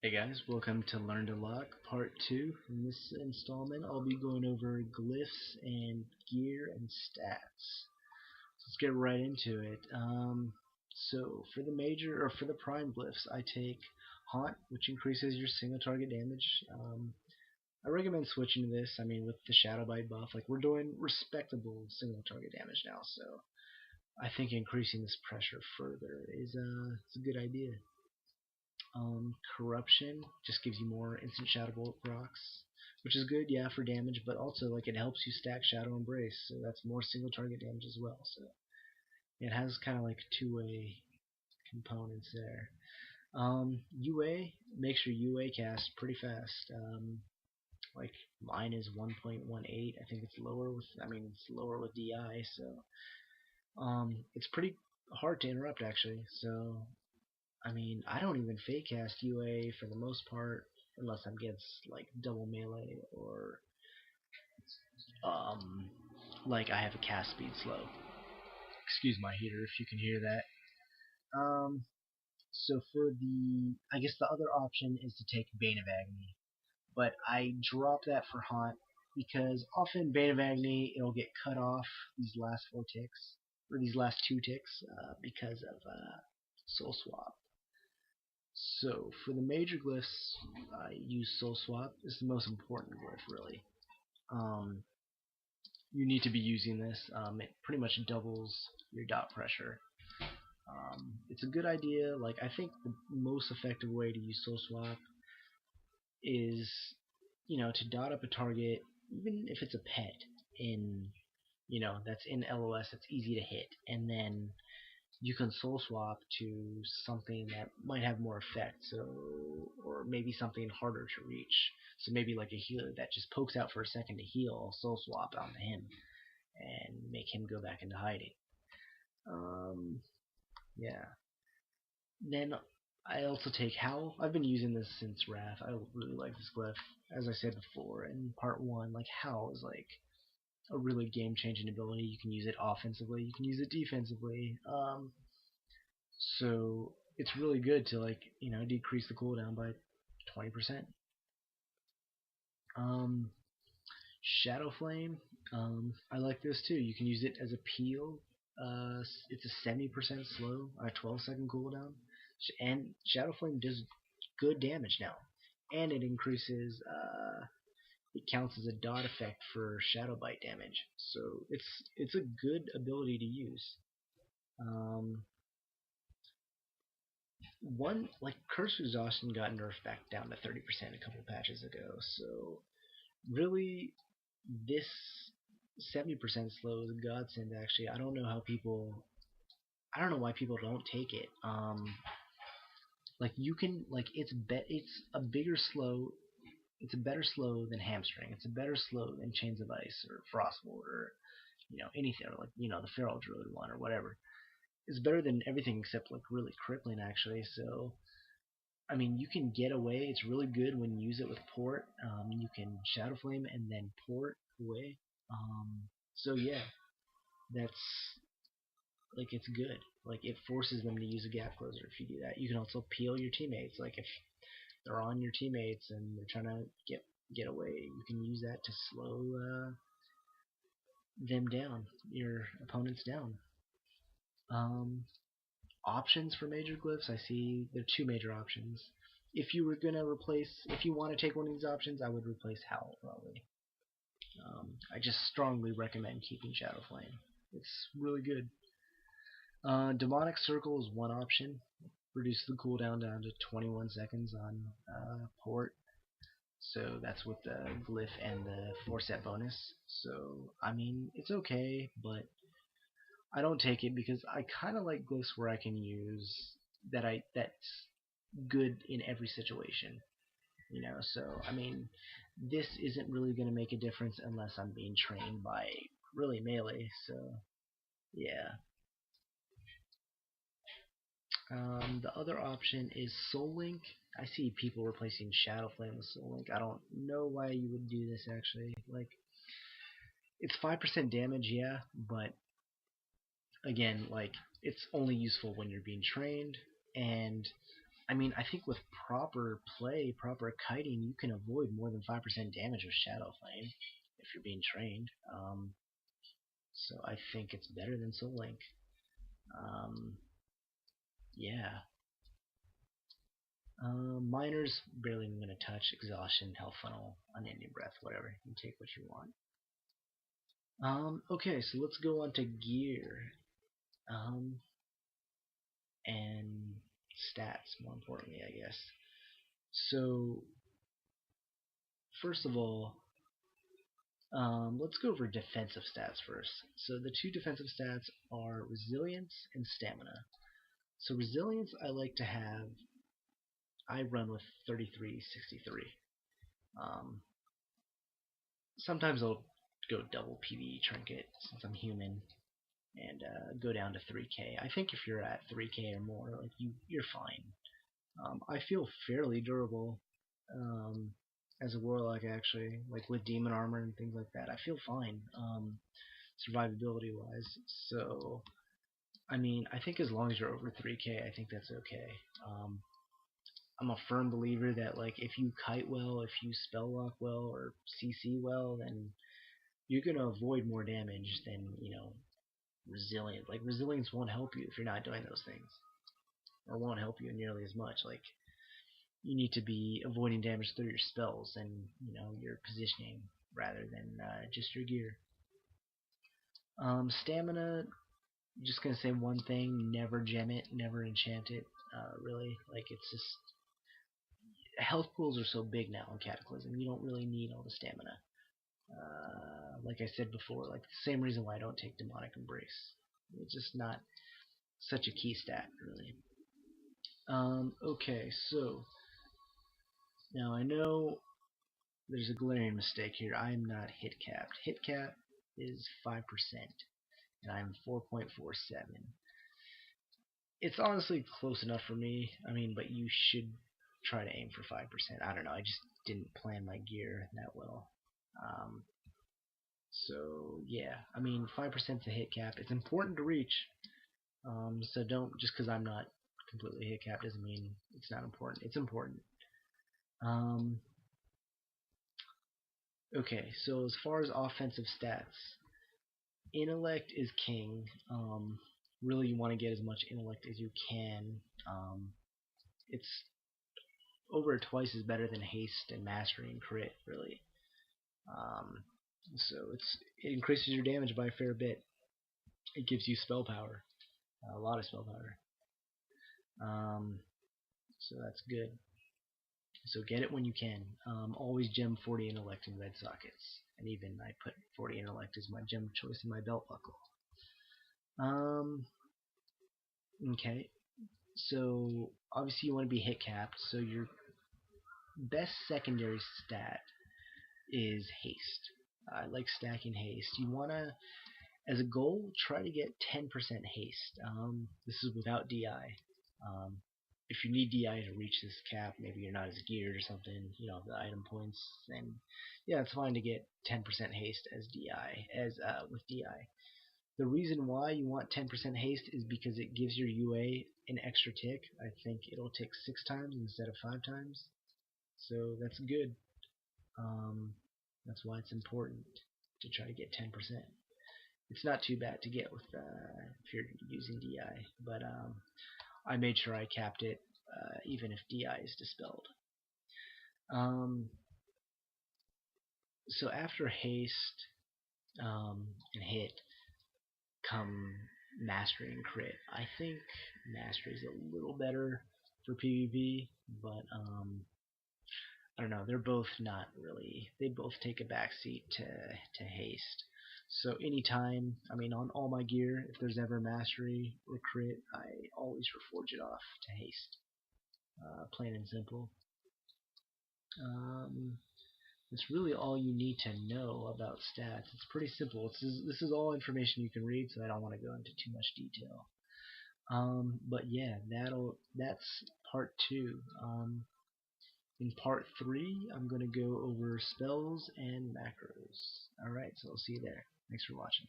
Hey guys, welcome to Learn to Lock Part 2. In this installment, I'll be going over glyphs and gear and stats. Let's get right into it. So for the major or for the prime glyphs, I take Haunt, which increases your single target damage. I recommend switching to this. With the Shadow Bite buff, like we're doing respectable single target damage now, so I think increasing this pressure further is it's a good idea. Corruption just gives you more instant Shadow Bolt procs, which is good, yeah, for damage, but also like it helps you stack Shadow Embrace, so that's more single target damage as well. So it has kind of like two-way components there. UA makes your UA cast pretty fast. Like mine is 1.18. I think it's lower with it's lower with DI, so it's pretty hard to interrupt actually. So I don't even fake cast UA for the most part, unless I'm against like double melee or like I have a cast speed slow. Excuse my heater if you can hear that. So for I guess the other option is to take Bane of Agony, but I drop that for Haunt because often Bane of Agony it'll get cut off these last 4 ticks or these last 2 ticks because of Soul Swap. So for the major glyphs, I use Soul Swap. It's the most important glyph, really. You need to be using this. It pretty much doubles your dot pressure. It's a good idea. Like I think the most effective way to use Soul Swap is, to dot up a target, even if it's a pet in, that's in LOS, that's easy to hit, and then you can soul swap to something that might have more effect, or maybe something harder to reach. So maybe like a healer that just pokes out for a second to heal, soul swap onto him and make him go back into hiding. Yeah. Then I also take Howl. I've been using this since Wrath. I really like this glyph. As I said before in part 1, like Howl is like a really game-changing ability. You can use it offensively, you can use it defensively. So it's really good to decrease the cooldown by 20%. Shadow Flame, I like this too. You can use it as a peel. It's a 70% slow on a 12-second cooldown, and Shadow Flame does good damage now, and it increases. It counts as a dot effect for Shadow Bite damage, so it's a good ability to use. One like Curse Exhaustion got nerfed back down to 30% a couple patches ago, so really this 70% slow is a godsend actually. I don't know why people don't take it. Like you can it's a bigger slow. It's a better slow than Hamstring. It's a better slow than Chains of Ice or Frostbolt or anything, or the Feral Druid one or whatever. It's better than everything except like really crippling actually. So you can get away. It's really good when you use it with port. You can Shadow Flame and then port away. So yeah, that's it's good. Like it forces them to use a gap closer if you do that. You can also peel your teammates. Like if they're on your teammates and they're trying to get away, you can use that to slow them down, your opponents down. Options for major glyphs, I see there are 2 major options. If you want to take one of these options, I would replace Howl probably. I just strongly recommend keeping Shadow Flame. It's really good. Demonic Circle is one option. Reduce the cooldown down to 21 seconds on port. So that's with the glyph and the 4-set bonus. So it's okay, but I don't take it because I kind of like glyphs where I can use that's good in every situation. So this isn't really going to make a difference unless I'm being trained by really melee. So yeah. The other option is Soul Link. I see people replacing Shadow Flame with Soul Link. I don't know why you would do this actually. Like, it's 5% damage, yeah, but again, like it's only useful when you're being trained, and I mean, I think with proper play, proper kiting, you can avoid more than 5% damage with Shadow Flame if you're being trained. So I think it's better than Soul Link. Yeah. Miners, barely even going to touch. Exhaustion, Health Funnel, Unending Breath, whatever. You can take what you want. Okay, so let's go on to gear. And stats, more importantly, I guess. So, first of all, let's go over defensive stats first. So the two defensive stats are resilience and stamina. So resilience I like to have, I run with 33-63. Sometimes I'll go double PvE trinket since I'm human and go down to 3k. I think if you're at 3k or more, like you're fine. I feel fairly durable as a warlock actually, like with demon armor and things like that. I feel fine survivability wise. So I mean, I think as long as you're over 3k, I think that's okay. I'm a firm believer that like if you kite well, if you spell lock well or CC well, then you're gonna avoid more damage than resilience. Like resilience won't help you if you're not doing those things, or won't help you nearly as much. Like you need to be avoiding damage through your spells and your positioning rather than just your gear. Stamina, just gonna say one thing: never gem it, never enchant it. Really, like it's just health pools are so big now in Cataclysm. You don't really need all the stamina. Like I said before, like the same reason why I don't take Demonic Embrace. It's just not such a key stat, really. Okay, so now I know there's a glaring mistake here. I am not hit capped. Hit cap is 5%, and I'm 4.47. It's honestly close enough for me. I mean, but you should try to aim for 5%. I don't know. I just didn't plan my gear that well. So yeah, I mean, 5% is a hit cap. It's important to reach. So don't, just because I'm not completely hit capped doesn't mean it's not important. It's important. Okay, so as far as offensive stats, intellect is king. Really, you want to get as much intellect as you can. It's over twice as better than haste and mastery and crit, really. So it increases your damage by a fair bit. It gives you spell power, a lot of spell power. So that's good. So get it when you can. Always gem 40 intellect in red sockets, and even I put 40 intellect as my gem choice in my belt buckle. Okay, so obviously you want to be hit capped. So your best secondary stat is haste. I like stacking haste. You want to, as a goal, try to get 10% haste. This is without DI. If you need DI to reach this cap, maybe you're not as geared or something, the item points, then yeah, it's fine to get 10% haste as DI, with DI. The reason why you want 10% haste is because it gives your UA an extra tick. I think it'll tick 6 times instead of 5 times. So that's good. That's why it's important to try to get 10%. It's not too bad to get with if you're using DI, but I made sure I capped it even if DI is dispelled. So after haste and hit come mastery and crit. I think mastery is a little better for PvP, but I don't know. They're both not really. They both take a backseat to haste. So anytime, I mean, on all my gear, if there's ever mastery or crit, I always reforge it off to haste. Plain and simple. That's really all you need to know about stats. It's pretty simple. This is all information you can read, so I don't want to go into too much detail. But yeah, that's part 2. In part 3, I'm going to go over spells and macros. Alright, so I'll see you there. Thanks for watching.